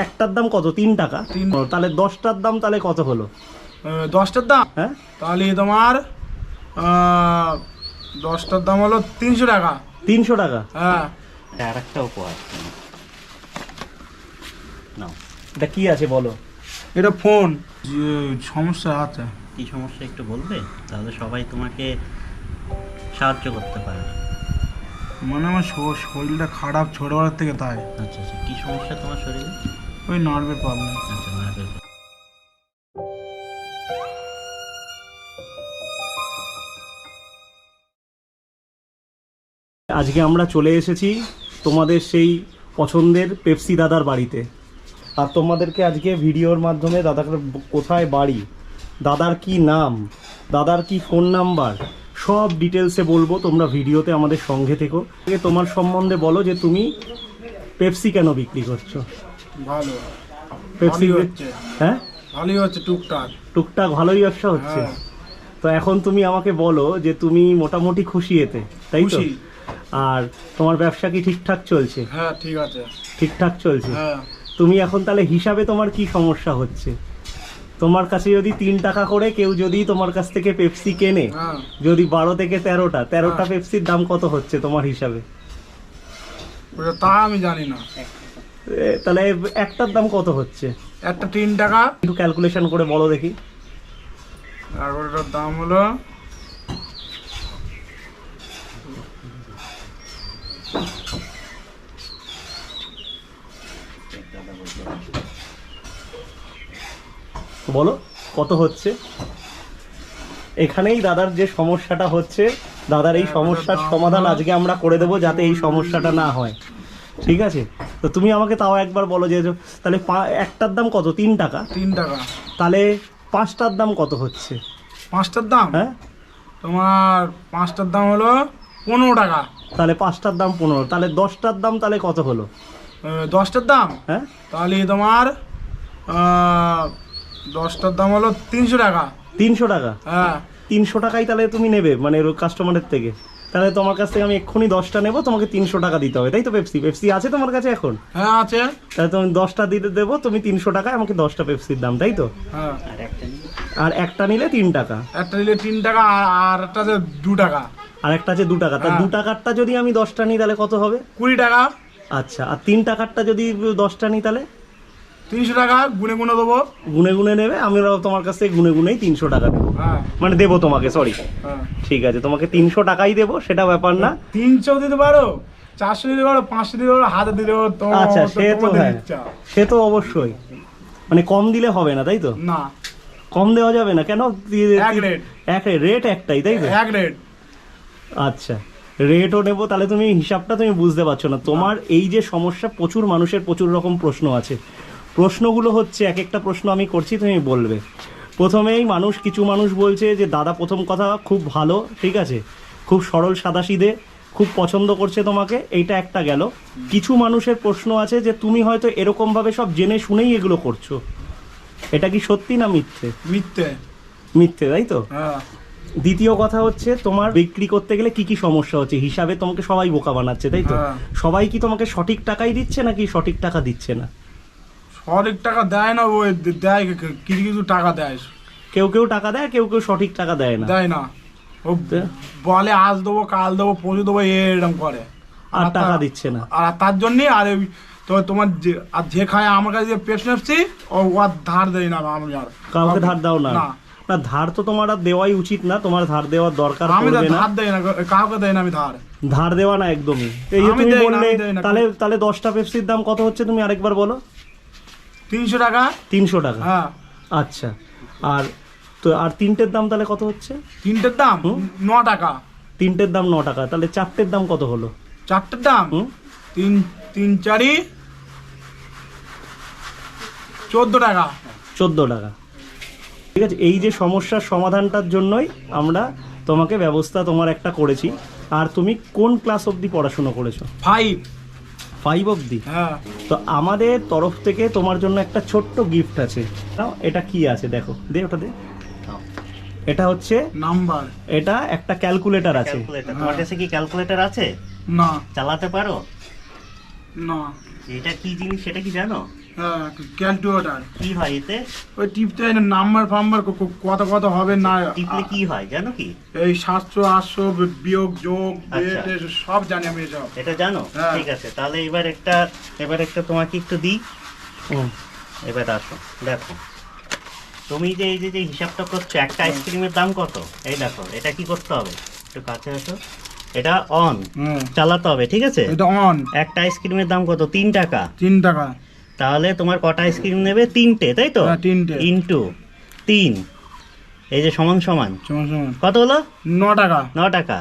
একটার দাম কত? 3 টাকা। তাহলে 10টার দাম তাহলে কত হলো? 10টার দাম, হ্যাঁ তাহলে তোমার 10টার দাম হলো 300 টাকা। 300 টাকা। হ্যাঁ, আর একটা উপহার নাও। এটা কি আছে বলো? এটা ফোন। যে সমস্যা আছে, কি সমস্যা একটু বলবে, তাহলে সবাই তোমাকে সাহায্য করতে পারে। মানে আমার শরীরটা খারাপ ছোটবেলার থেকে, তাই। আচ্ছা আচ্ছা, কি সমস্যা তোমার শরীরে? ওই নার্ভের প্রবলেম। আচ্ছা, নার্ভের। আজকে আমরা চলে এসেছি তোমাদের সেই পছন্দের পেপসি দাদার বাড়িতে। আর তোমাদেরকে আজকে ভিডিওর মাধ্যমে দাদার কোথায় বাড়ি, দাদার কি নাম, দাদার কি ফোন নাম্বার, সব ডিটেলসে বলবো। তোমরা ভিডিওতে আমাদের সঙ্গে থেকো। তোমার সম্বন্ধে বলো যে তুমি পেপসি কেন বিক্রি করছো? ভালো পেপসি ভালোই হচ্ছে। হ্যাঁ, ভালোই হচ্ছে, টুকটাক। টুকটাক ভালোই ব্যবসা হচ্ছে। হ্যাঁ। তো এখন তুমি আমাকে বলো যে তুমি মোটামুটি খুশি এতে, তাই তো? খুশি। আর তোমার ব্যবসা কি ঠিকঠাক চলছে? হ্যাঁ, ঠিক আছে। ঠিকঠাক চলছে। হ্যাঁ। তুমি এখন তাহলে হিসাবে তোমার কি সমস্যা হচ্ছে? তোমার কাছে যদি 3 টাকা করে কেউ যদি তোমার কাছ থেকে পেপসি কেনে, হ্যাঁ। যদি 12 থেকে 13টা হ্যাঁ। পেপসির দাম কত হচ্ছে তোমার হিসাবে? ওটা তা আমি জানি না। তাহলে একটার দাম কত হচ্ছে? একটা 3 টাকা। একটু ক্যালকুলেশন করে বলো দেখি। আর ওটার দাম হলো বলো কত হচ্ছে। এখানেই দাদার যে সমস্যাটা হচ্ছে, দাদার এই সমস্যার সমাধান আজকে আমরা করে দেবো, যাতে এই সমস্যাটা না হয়। ঠিক আছে? তো তুমি আমাকে তাও একবার বলো যে তাহলে একটার দাম কত? 3 টাকা। 3 টাকা। তাহলে 5টার দাম কত হচ্ছে? 5টার দাম, হ্যাঁ, তোমার 5টার দাম হলো 15 টাকা। তাহলে 5টার দাম 15। তাহলে 10টার দাম তাহলে কত হলো? 10টার দাম, হ্যাঁ, তাহলে তোমার 10টার দাম হলো 300 টাকা। 300 টাকা। হ্যাঁ। 300 টাকাই তাহলে তুমি নেবে মানে কাস্টমারের থেকে? তাহলে তোমার কাছ থেকে আমি এক্ষুনি 10টা নেবো, তোমাকে 300 টাকা দিতে হবে, তাই তো? পেপসি আছে তোমার কাছে এখন? হ্যাঁ, আছে। তাহলে তুমি 10টা দিতে দেবো, তুমি 300 টাকায় আমাকে 10টা পেপসির দাম, তাই তো? হ্যাঁ। আর একটা নিয়ে আর একটা নিলে 3 টাকা। একটা নিলে 3 টাকা, আর একটা আছে 2 টাকা। আর একটা আছে 2 টাকা। তা হ্যাঁ। 2 টাকারটা যদি আমি 10টা নিই তাহলে কত হবে? 20 টাকা। আচ্ছা, আর 3 টাকারটা যদি 10টা নিই তাহলে 300 টাকা গুনে গুনে দেবো। গুনে গুনে নেবে, আমিও তোমার কাছ থেকে গুনে গুনেই 300 টাকা দেবো, হ্যাঁ। মানে দেবো তোমাকে, সরি। হ্যাঁ। ঠিক আছে, তোমাকে 300 টাকাই দেবো, সেটা ব্যাপার না। 300 দিতে পারো, 400 দিতে পারো, 500 দিতে পারো, 1000 দিতে পারো। আচ্ছা, সে তো তোমাদের হ্যাঁ, ইচ্ছা। সে তো অবশ্যই। মানে কম দিলে হবে না, তাই তো? না, কম দেওয়া যাবে না কেন? এক রেট। এক রেট একটাই, তাই তো? এক রেট। আচ্ছা, রেটও নেবো। তাহলে তুমি হিসাবটা তুমি বুঝতে পারছো না। তোমার এই যে সমস্যা, প্রচুর মানুষের প্রচুর রকম প্রশ্ন আছে। প্রশ্নগুলো হচ্ছে, এক একটা প্রশ্ন আমি করছি, তুমি বলবে। প্রথমেই কিছু মানুষ বলছে যে দাদা, প্রথম কথা খুব ভালো, ঠিক আছে, খুব সরল সাদাসিধে, খুব পছন্দ করছে তোমাকে, এইটা একটা গেল। কিছু মানুষের প্রশ্ন আছে যে তুমি হয়তো এরকমভাবে সব জেনে শুনেই এগুলো করছো। এটা কি সত্যি না মিথ্যে? মিথ্যে। মিথ্যে, তাই তো? হ্যাঁ। দ্বিতীয় কথা হচ্ছে, তোমার বিক্রি করতে গেলে কি কি সমস্যা হচ্ছে? হিসাবে তোমাকে সবাই বোকা বানাচ্ছে, তাই তো? হ্যাঁ। সবাই কি তোমাকে সঠিক টাকাই দিচ্ছে নাকি সঠিক টাকা দিচ্ছে না? সঠিক টাকা দেয় না, ওই দেয় কিছু কিছু টাকা দেয়। কেউ কেউ টাকা দেয়, কেউ কেউ সঠিক টাকা দেয় না। দেয় না, ও বলে আজ দেবো, কাল দেবো, পরশু দেবো, এরকম করে। আর টাকা দিচ্ছে না। আর তার জন্যই আর ওই তোমার যে খায় আমার কাছে যে পেপসি নেপসি, ও আর ধার দেয় না। আমি আর কাউকে ধার দাও না? না। না, ধার তো তোমার আর দেওয়াই উচিত না, তোমার ধার দেওয়ার দরকার আমি পড়বে না। ধার দেই না, কাউকে দেয় না আমি ধার। ধার দেওয়া না একদমই। এই যে আমি তুমি দেই না, বললে, আমি দেই না। তাহলে 10টা পেপসির দাম কত হচ্ছে তুমি আরেকবার বলো। 300 টাকা। 300 টাকা। হ্যাঁ। আচ্ছা, আর তো আর তিনটের দাম তাহলে কত হচ্ছে? তিনটের দাম 9 টাকা। তিনটের দাম 9 টাকা। তাহলে চারটের দাম কত হলো? চারটের দাম 3 4 14 টাকা। 14 টাকা। ঠিক আছে, এই যে সমস্যার সমাধানটার জন্যই আমরা তোমাকে ব্যবস্থা তোমার একটা করেছি। আর তুমি কোন ক্লাস অবধি পড়াশোনা করেছো? 5 অবধি? হ্যাঁ। তো আমাদের তরফ থেকে তোমার জন্য একটা ছোট্ট গিফট আছে। নাও, এটা কি আছে দেখো, দে ওটা দে। এটা হচ্ছে নাম্বার। এটা একটা ক্যালকুলেটর আছে। ক্যালকুলেটর। তোমার কাছে কি ক্যালকুলেটর আছে? না। চালাতে পারো? না। এটা কি জিনিস সেটা কি জানো? হ্যাঁ ক্যালকুলেটার। কি হয় এতে? ওই টিপতে নাম্বার ফাম্বার কত হবে না টিপলে কি হয় জানো কি? এই 700 800 বিয়োগ যোগ আচ্ছা। বিয়োগ সব জানি আমি এসব। এটা জানো? হ্যাঁ। ঠিক আছে, তাহলে এবার একটা তোমাকে একটু দিই। হুম। এবার আসো, দেখো তুমি যে এই যে হিসাবটা করছো, একটা আইসক্রিমের দাম কত? এই দেখো, এটা কি করতে হবে, একটু কাছে আসো, এটা অন হ্যাঁ চালাতে হবে, ঠিক আছে? এটা অন। একটা আইসক্রিমের দাম কত? 3 টাকা। 3 টাকা। তাহলে তোমার কটা আইসক্রিম নেবে? 3টে, তাই তো? হ্যাঁ 3টে। ইন্টু 3, এই যে সমান সমান সমান সমান কত হলো? 9 টাকা। 9 টাকা।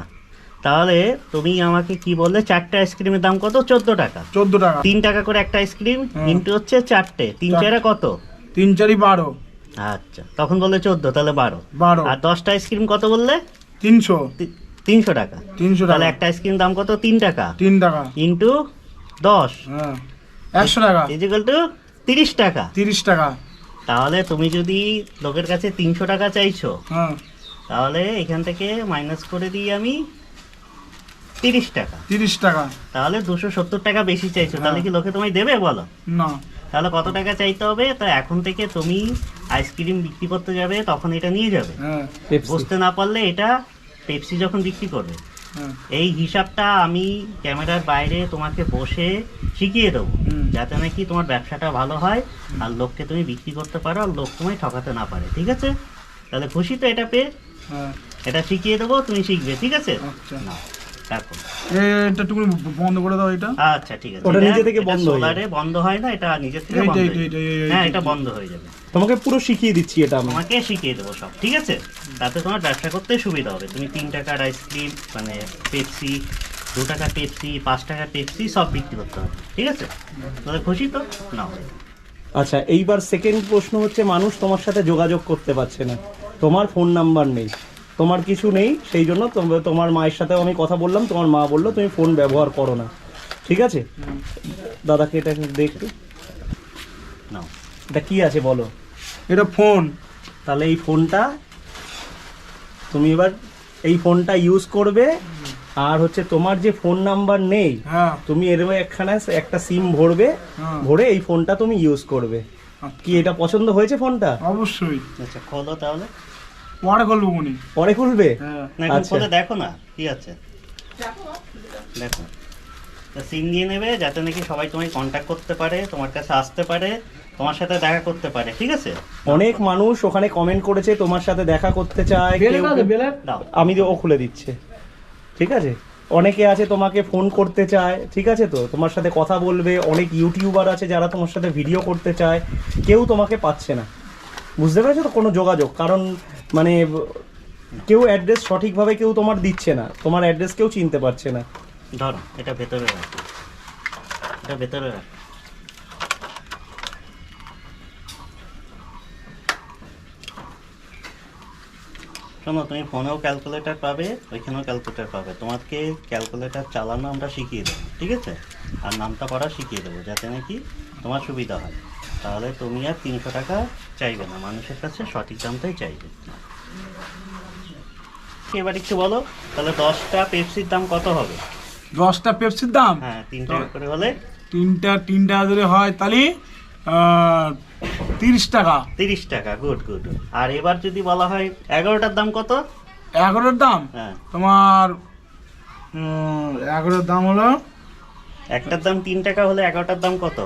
তাহলে তুমি আমাকে কি বললে, 4টে আইসক্রিমের দাম কত? 14 টাকা। 14 টাকা। 3 টাকা করে একটা আইসক্রিম, হুম। ইন্টু হচ্ছে 4টে, 3 4 কত? 3 4 12। আচ্ছা, তখন বললে 14, তাহলে 12। 12 আর 10টা আইসক্রিম কত বললে? 300। 300 টাকা। 300 তাহলে টাকা। একটা আইসক্রিম দাম কত? 3 টাকা 3 টাকা। ইন্টু 10 হ্যাঁ 100 টাকা। ইজিক্যাল টু 30 টাকা। 30 টাকা। তাহলে তুমি যদি লোকের কাছে 300 টাকা চাইছো, হ্যাঁ তাহলে এখান থেকে মাইনাস করে দিই আমি 30 টাকা। 30 টাকা। তাহলে 270 টাকা বেশি চাইছো, তাহলে কি লোকে তোমায় দেবে বলো? না। তাহলে কত টাকা চাইতে হবে? তো এখন থেকে তুমি আইসক্রিম বিক্রি করতে যাবে, তখন এটা নিয়ে যাবে। হ্যাঁ পেপসি। বুঝতে না পারলে এটা পেপসি যখন বিক্রি করবে, হ্যাঁ এই হিসাবটা আমি ক্যামেরার বাইরে তোমাকে বসে শিখিয়ে দেবো, হুম। যাতে নাকি তোমার ব্যবসাটা ভালো হয় আর লোককে তুমি বিক্রি করতে পারো আর লোক তোমায় ঠকাতে না পারে, ঠিক আছে? তাহলে খুশি তো এটা পেয়ে? হ্যাঁ। এটা শিখিয়ে দেবো, তুমি শিখবে, ঠিক আছে? আচ্ছা। না, দেখো। এটা টুকু বন্ধ করে দাও এটা। আচ্ছা, ঠিক আছে। ওটা এটা- নিজে থেকে এটা বন্ধ হয়ে সোলারে বন্ধ হয় না, এটা নিজে থেকে এইটা, বন্ধ এইটা, হয়ে এইটা, যাবে। এইটা, হ্যাঁ, এইটা। এটা বন্ধ হয়ে যাবে। তোমাকে পুরো শিখিয়ে দিচ্ছি এটা আমি। তোমাকে শিখিয়ে দেবো সব, ঠিক আছে? তাতে তোমার ব্যবসা করতে সুবিধা হবে। তুমি 3 টাকার আইসক্রিম, মানে পেপসি, 2 টাকার পেপসি, 5 টাকার পেপসি সব বিক্রি করতে হবে, ঠিক আছে? তাহলে খুশি তো? না, আচ্ছা, এইবার সেকেন্ড প্রশ্ন হচ্ছে, মানুষ তোমার সাথে যোগাযোগ করতে পারছে না, তোমার ফোন নাম্বার নেই, তোমার কিছু নেই, সেই জন্য তোমার মায়ের সাথেও আমি কথা বললাম, তোমার মা বললো তুমি ফোন ব্যবহার করো না, ঠিক আছে? দাদাকে এটা দেখতে, না। এটা কি আছে বলো? এটা ফোন। তাহলে এই ফোনটা তুমি এবার এই ফোনটা ইউজ করবে, আর হচ্ছে তোমার যে ফোন নাম্বার নেই, হ্যাঁ তুমি এর একখানে একটা সিম ভরবে, হ্যাঁ। ভরে এই ফোনটা তুমি ইউজ করবে। কি এটা পছন্দ হয়েছে ফোনটা? অবশ্যই। আচ্ছা, খোলো তাহলে। পরে করবো উনি। পরে খুলবে? হ্যাঁ না, এখন আচ্ছা। খোলে দেখো না কি আছে, দেখো। সিম নিয়ে নেবে, যাতে নাকি সবাই তোমায় কন্ট্যাক্ট করতে পারে, তোমার কাছে আসতে পারে, তোমার সাথে দেখা করতে পারে, ঠিক আছে? অনেক মানুষ ওখানে কমেন্ট করেছে, তোমার সাথে দেখা করতে চায়, দাও। আমি ও খুলে দিচ্ছে, ঠিক আছে? অনেকে আছে তোমাকে ফোন করতে চায়, ঠিক আছে? তো তোমার সাথে কথা বলবে, অনেক ইউটিউবার আছে যারা তোমার সাথে ভিডিও করতে চায়, কেউ তোমাকে পাচ্ছে না, বুঝতে পেরেছো তো? কোনো যোগাযোগ, কারণ মানে কেউ অ্যাড্রেস সঠিকভাবে কেউ তোমার দিচ্ছে না, তোমার অ্যাড্রেস কেউ চিনতে পারছে না। ধরো, এটা ভেতরে রাখো, এটা ভেতরে রাখো। শোনো, তুমি ফোনেও ক্যালকুলেটর পাবে, ওইখানেও ক্যালকুলেটর পাবে। তোমাকে ক্যালকুলেটর চালানো আমরা শিখিয়ে দেবো, ঠিক আছে? আর নামটা পড়া শিখিয়ে দেবো, যাতে নাকি তোমার সুবিধা হয়। তাহলে তুমি আর 300 টাকা চাইবে না, মানুষের কাছে সঠিক দামটাই চাইবে। এবার একটু বলো, তাহলে 10টা পেপসির দাম কত হবে? 10টা পেপসির দাম। হ্যাঁ, 3 টাকা করে হলে তিনটা যদি হয় তাহলে 30 টাকা। 30 টাকা, গুড গুড। আর এবার যদি বলা হয় 11টার দাম কত? 11টার দাম হ্যাঁ, তোমার 11টার দাম হলো একটার দাম 3 টাকা হলে 11টার দাম কত?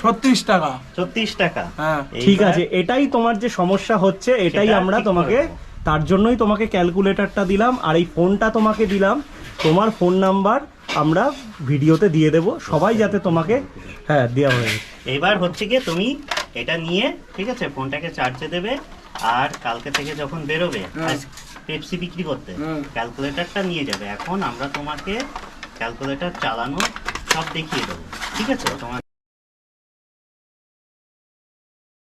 36 টাকা। 36 টাকা। হ্যাঁ ঠিক এইবার- আছে, এটাই তোমার যে সমস্যা হচ্ছে, এটাই সেটা আমরা ঠিক তোমাকে, করে দেবো। তার জন্যই তোমাকে ক্যালকুলেটরটা দিলাম, আর এই ফোনটা তোমাকে দিলাম। তোমার ফোন নাম্বার আমরা ভিডিওতে দিয়ে দেব, সবাই যাতে তোমাকে, হ্যাঁ দেওয়া হয়ে গেছে। এবার হচ্ছে গিয়ে তুমি এটা নিয়ে, ঠিক আছে, ফোনটাকে চার্জে দেবে, আর কালকে থেকে যখন বেরোবে হ্যাঁ। পেপসি বিক্রি করতে, হ্যাঁ। ক্যালকুলেটরটা নিয়ে যাবে। এখন আমরা তোমাকে ক্যালকুলেটর চালানো সব দেখিয়ে দেবো, ঠিক আছে? তোমার